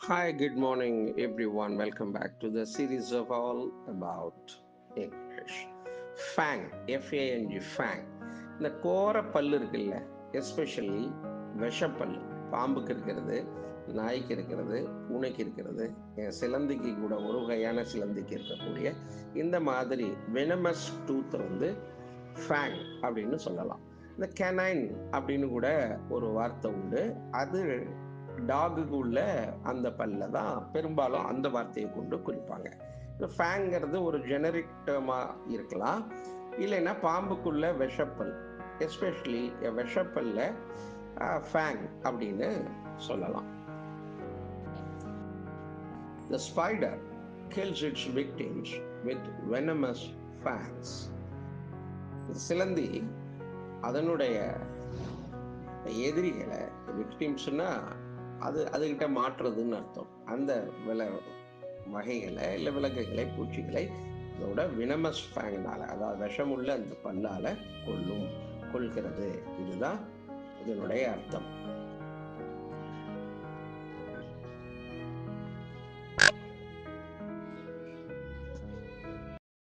Hi, good morning, everyone. Welcome back to the series of All About English. FANG, FANG, FANG. இந்த கோர பல்லு இருக்குல்ல, especially விஷப்பல்லு, பாம்புக்கு இருக்கிறது, நாய்க்கு இருக்கிறது, பூனைக்கு இருக்கிறது, என் சிலந்திக்கு கூட ஒரு வகையான சிலந்திக்கு இருக்கக்கூடிய இந்த மாதிரி வெனமஸ் டூத்தை வந்து ஃபேங் அப்படின்னு சொல்லலாம். இந்த கெனைன் அப்படின்னு கூட ஒரு வார்த்தை உண்டு. அது டாகுக்கு உள்ள அந்த பல்ல தான் பெரும்பாலும் அந்த வார்த்தையை கொண்டு குறிப்பாங்க. இந்த ஃபேங்கிறது ஒரு ஜெனரிக் டேர்மா இருக்கலாம். இல்லைன்னா பாம்புக்குள்ள விஷப்பல், எஸ்பெஷலி விஷப்பல்ல ஃபேங் அப்படின்னு சொல்லலாம். The spider kills its victims with venomous fangs. சிலந்தி அதனுடைய எதிரிகளை, விக்டிம்ஸ்னா அதுகிட்ட மாற்றுறதுன்னு அர்த்தம். அந்த வில வகைகளை இல்லை விலங்குகளை, பூச்சிகளை அதோட வினமஸ் ஃபேங்னால, அதாவது விஷமுள்ள அந்த பல்லால கொல்கிறது. இதுதான் இதனுடைய அர்த்தம்.